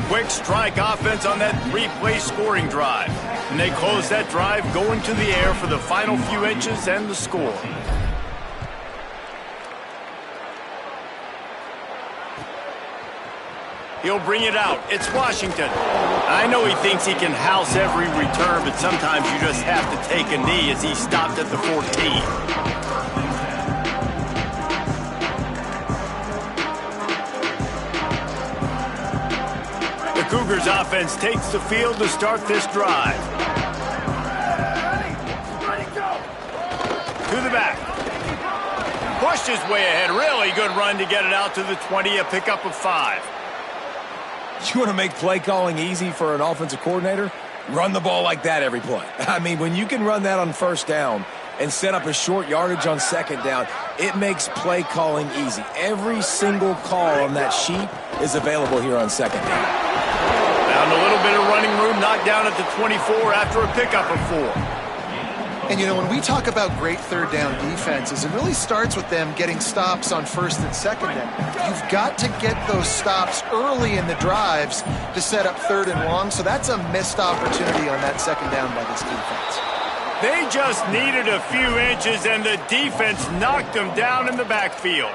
Quick strike offense on that three-play scoring drive. And they close that drive going to the air for the final few inches and the score. He'll bring it out. It's Washington. I know he thinks he can house every return, but sometimes you just have to take a knee as he stopped at the 14. Cougars offense takes the field to start this drive. To the back. Pushed his way ahead. Really good run to get it out to the 20, a pickup of 5. You want to make play calling easy for an offensive coordinator? Run the ball like that every play. I mean, when you can run that on first down and set up a short yardage on second down, it makes play calling easy. Every single call on that sheet is available here on second down. Found a little bit of running room, knocked down at the 24 after a pickup of 4. And, you know, when we talk about great third down defenses, it really starts with them getting stops on first and second down. You've got to get those stops early in the drives to set up third and long, so that's a missed opportunity on that second down by this defense. They just needed a few inches, and the defense knocked them down in the backfield.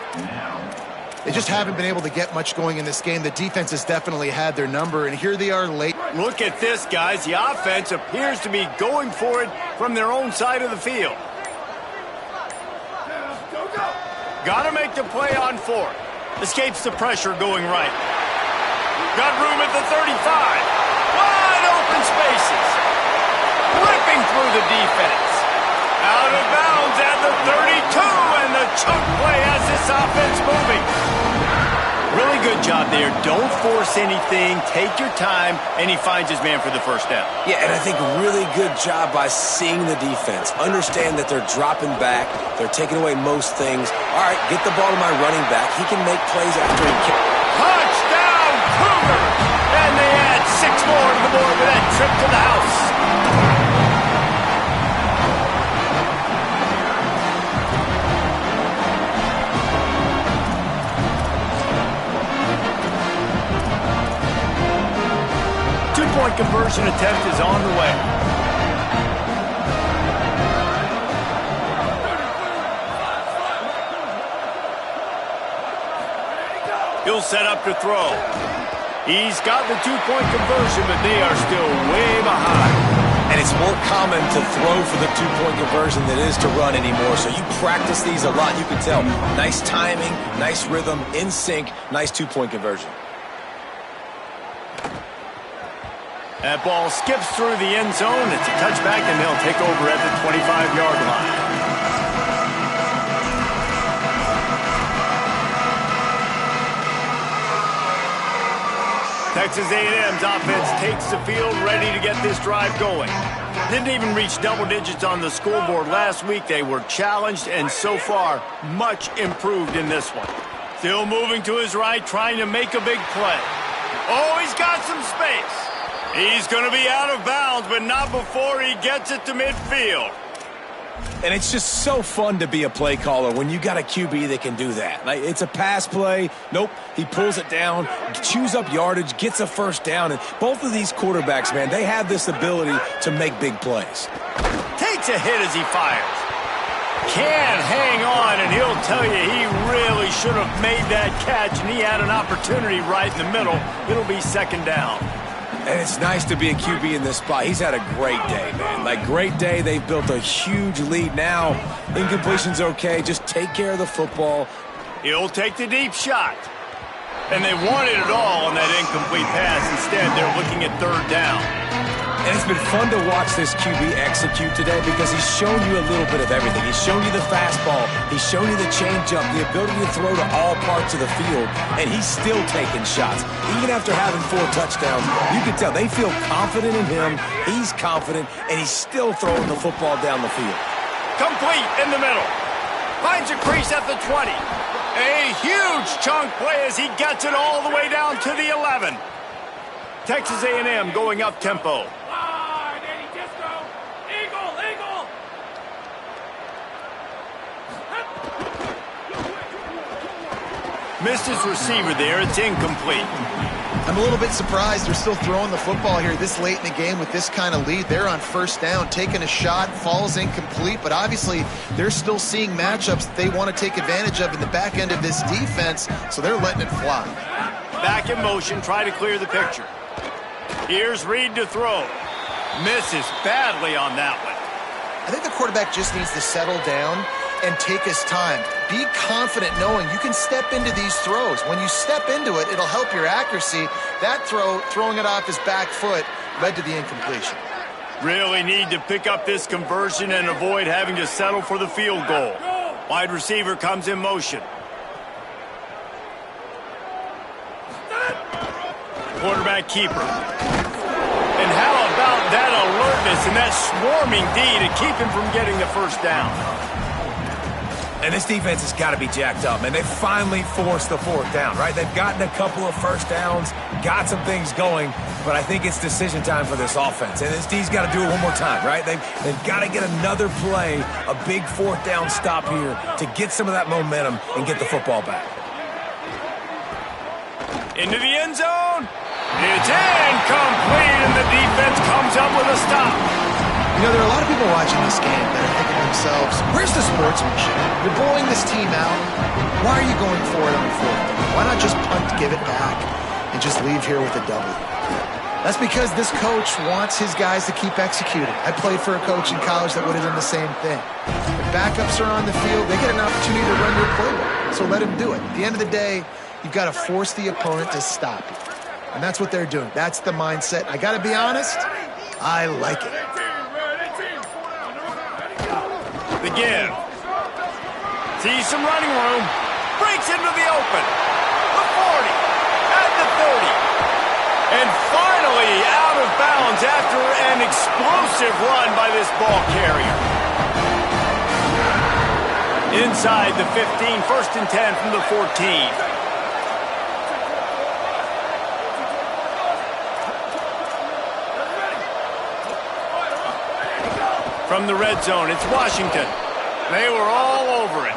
They just haven't been able to get much going in this game. The defense has definitely had their number, and here they are late. Look at this, guys. The offense appears to be going for it from their own side of the field. Got to make the play on 4. Escapes the pressure going right. Got room at the 35. Wide open spaces. Ripping through the defense. Out of bounds at the 32, and the chunk play has this offense moving. Really good job there. Don't force anything. Take your time, and he finds his man for the first down. Yeah, and I think really good job by seeing the defense. Understand that they're dropping back. They're taking away most things. All right, get the ball to my running back. He can make plays after he can. Touchdown, Cougars! And they add 6 more to the board with that trip to the house. Two-point conversion attempt is on the way. He'll set up to throw. He's got the two-point conversion, but they are still way behind. And it's more common to throw for the two-point conversion than it is to run anymore. So you practice these a lot. You can tell. Nice timing, nice rhythm, in sync, nice two-point conversion. That ball skips through the end zone. It's a touchback, and they'll take over at the 25-yard line. Texas A&M's offense takes the field, ready to get this drive going. Didn't even reach double digits on the scoreboard last week. They were challenged, and so far, much improved in this one. Still moving to his right, trying to make a big play. Oh, he's got some space. He's going to be out of bounds, but not before he gets it to midfield. And it's just so fun to be a play caller when you got a QB that can do that. Like, it's a pass play. Nope, he pulls it down, chews up yardage, gets a first down. And both of these quarterbacks, man, they have this ability to make big plays. Takes a hit as he fires. Can't hang on, and he'll tell you he really should have made that catch, and he had an opportunity right in the middle. It'll be second down. And it's nice to be a QB in this spot. He's had a great day, man. Like, great day. They've built a huge lead now. Incompletion's okay. Just take care of the football. He'll take the deep shot. And they wanted it all on that incomplete pass. Instead, they're looking at third down. And it's been fun to watch this QB execute today because he's shown you a little bit of everything. He's shown you the fastball. He's shown you the changeup, the ability to throw to all parts of the field, and he's still taking shots. Even after having 4 touchdowns, you can tell they feel confident in him. He's confident, and he's still throwing the football down the field. Complete in the middle. Finds a crease at the 20. A huge chunk play as he gets it all the way down to the 11. Texas A&M going up tempo. Missed his receiver there. It's incomplete. I'm a little bit surprised they're still throwing the football here this late in the game with this kind of lead. They're on first down, taking a shot, falls incomplete, but obviously they're still seeing matchups that they want to take advantage of in the back end of this defense, so they're letting it fly. Back in motion, try to clear the picture. Here's Reed to throw. Misses badly on that one. I think the quarterback just needs to settle down and take his time. Be confident knowing you can step into these throws. When you step into it, it'll help your accuracy. That throw, throwing it off his back foot, led to the incompletion. Really need to pick up this conversion and avoid having to settle for the field goal. Wide receiver comes in motion. Quarterback keeper. And how about that alertness and that swarming D to keep him from getting the first down? And this defense has got to be jacked up, and they finally forced the 4th down, right? They've gotten a couple of first downs, got some things going, but I think it's decision time for this offense. And this D's got to do it one more time, right? They've got to get another play, a big 4th down stop here to get some of that momentum and get the football back. Into the end zone. It's incomplete, and the defense comes up with a stop. You know, there are a lot of people watching this game that are thinking to themselves, where's the sportsmanship? You're blowing this team out. Why are you going for it on 4th down? Why not just punt, give it back, and just leave here with a W? That's because this coach wants his guys to keep executing. I played for a coach in college that would have done the same thing. If backups are on the field, they get an opportunity to run your playbook, so let them do it. At the end of the day, you've got to force the opponent to stop you. And that's what they're doing. That's the mindset. I got to be honest, I like it. The give. Sees some running room. Breaks into the open. The 40. At the 30. And finally out of bounds after an explosive run by this ball carrier. Inside the 15. 1st and 10 from the 14. From the red zone, it's Washington. They were all over it.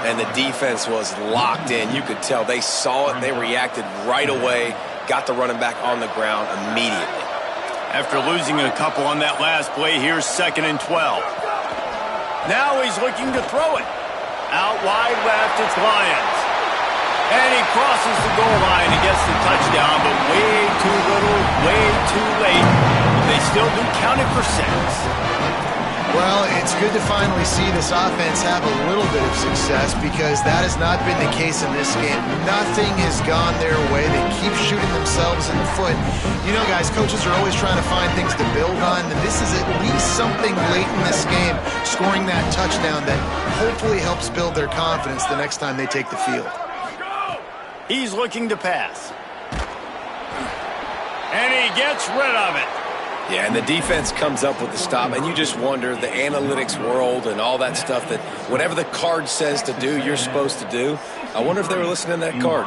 And the defense was locked in. You could tell they saw it. They reacted right away. Got the running back on the ground immediately. After losing a couple on that last play, here's 2nd and 12. Now he's looking to throw it. Out wide left, it's Lyons. And he crosses the goal line and gets the touchdown, but way too little, way too late. They still do count it for 6. Well, it's good to finally see this offense have a little bit of success because that has not been the case in this game. Nothing has gone their way. They keep shooting themselves in the foot. You know, guys, coaches are always trying to find things to build on, and this is at least something late in this game, scoring that touchdown that hopefully helps build their confidence the next time they take the field. He's looking to pass. And he gets rid of it. Yeah, and the defense comes up with the stop, and you just wonder, the analytics world and all that stuff, that whatever the card says to do, you're supposed to do. I wonder if they were listening to that card.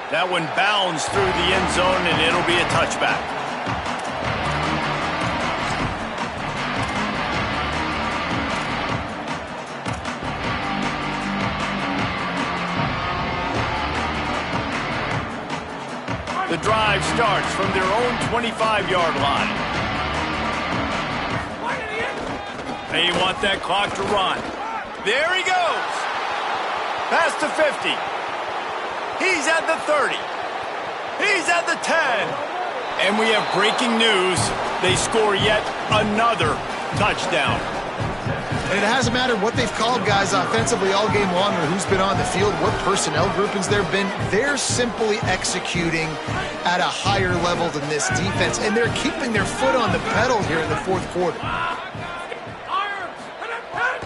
That one bounds through the end zone, and it'll be a touchback. The drive starts from their own 25-yard line. They want that clock to run. There he goes. Past the 50. He's at the 30. He's at the 10. And we have breaking news. They score yet another touchdown. And it hasn't mattered what they've called guys offensively all game long or who's been on the field, what personnel groupings there have been. They're simply executing at a higher level than this defense, and they're keeping their foot on the pedal here in the fourth quarter.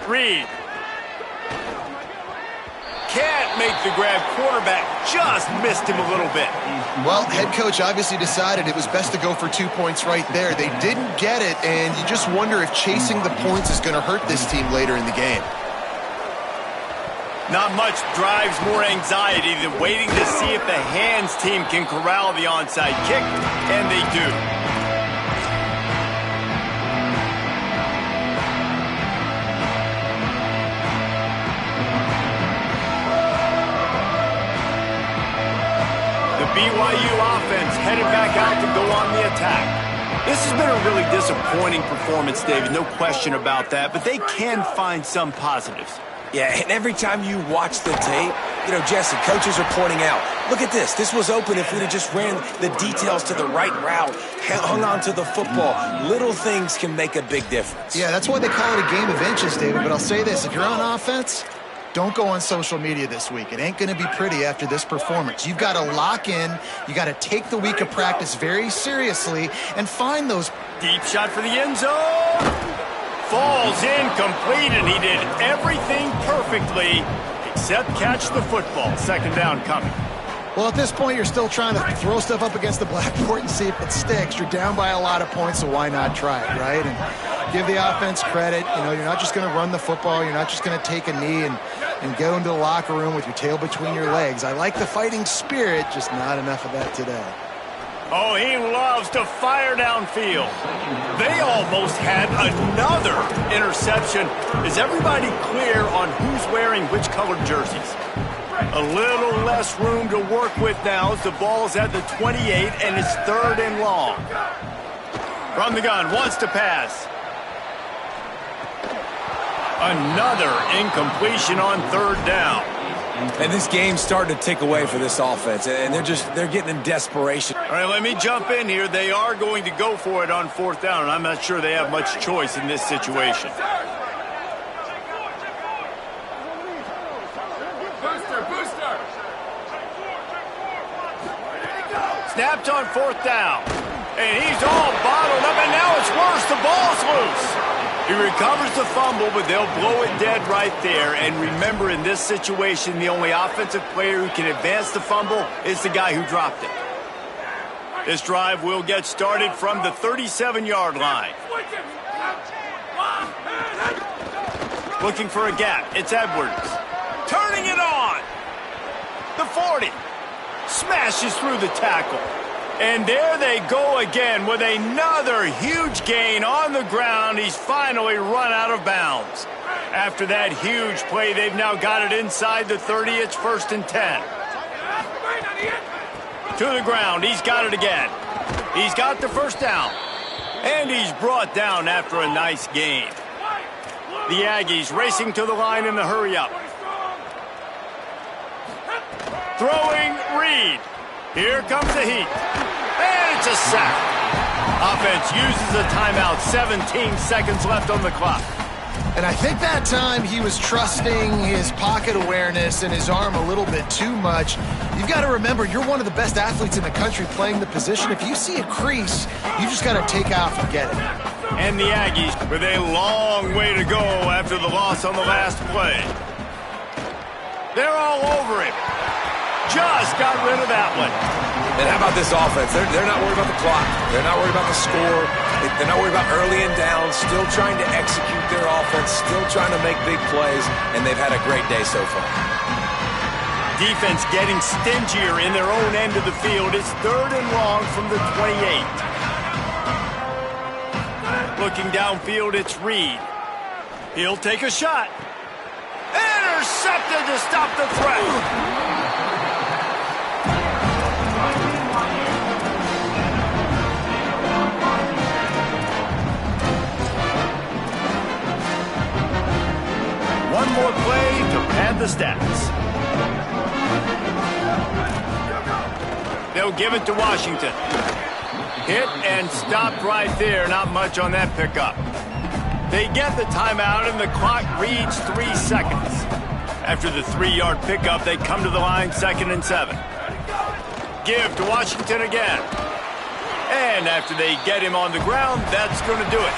Reed. Can't make the grab. Quarterback just missed him a little bit. Well, head coach obviously decided it was best to go for 2 points right there. They didn't get it, and you just wonder if chasing the points is going to hurt this team later in the game. Not much drives more anxiety than waiting to see if the hands team can corral the onside kick, and they do. BYU offense headed back out to go on the attack. This has been a really disappointing performance, David, no question about that, but they can find some positives. Yeah, and every time you watch the tape, you know, Jesse, coaches are pointing out, look at this. This was open if we'd have just ran the details to the right route, hung on to the football. Little things can make a big difference. Yeah, that's why they call it a game of inches, David, but I'll say this. If you're on offense, don't go on social media this week. It ain't going to be pretty after this performance. You've got to lock in. You got to take the week of practice very seriously and find those. Deep shot for the end zone. Falls incomplete, and he did everything perfectly except catch the football. Second down coming. Well, at this point, you're still trying to throw stuff up against the blackboard and see if it sticks. You're down by a lot of points, so why not try it, right? And give the offense credit. You know, you're not just going to run the football. You're not just going to take a knee and go into the locker room with your tail between your legs. I like the fighting spirit, just not enough of that today. Oh, he loves to fire downfield. They almost had another interception. Is everybody clear on who's wearing which colored jerseys? A little less room to work with now as the ball's at the 28 and it's third and long. From the gun, wants to pass. Another incompletion on third down. And this game's starting to tick away for this offense, and they're getting in desperation. All right, let me jump in here. They are going to go for it on fourth down, and I'm not sure they have much choice in this situation. Snapped on fourth down. And he's all bottled up, and now it's worse. The ball's loose. He recovers the fumble, but they'll blow it dead right there. And remember, in this situation, the only offensive player who can advance the fumble is the guy who dropped it. This drive will get started from the 37-yard line. Looking for a gap. It's Edwards. Turning it on. The 40. Smashes through the tackle. And there they go again with another huge gain on the ground. He's finally run out of bounds. After that huge play, they've now got it inside the 30. It's first and 10. To the ground. He's got it again. He's got the first down. And he's brought down after a nice gain. The Aggies racing to the line in the hurry-up. Throwing Reed. Here comes the heat. And it's That's a sack. Offense uses a timeout. 17 seconds left on the clock. And I think that time he was trusting his pocket awareness and his arm a little bit too much. You've got to remember, you're one of the best athletes in the country playing the position. If you see a crease, you just got to take off and get it. And the Aggies with a long way to go after the loss on the last play. They're all over him. Just got rid of that one. And how about this offense? They're not worried about the clock. They're not worried about the score. They're not worried about early and down. Still trying to execute their offense. Still trying to make big plays. And they've had a great day so far. Defense getting stingier in their own end of the field. It's 3rd and long from the 28. Looking downfield, it's Reed. He'll take a shot. Intercepted to stop the threat. One more play to pad the stats. They'll give it to Washington. Hit and stopped right there. Not much on that pickup. They get the timeout and the clock reads 3 seconds. After the 3-yard pickup, they come to the line 2nd and 7. Give to Washington again. And after they get him on the ground, that's going to do it.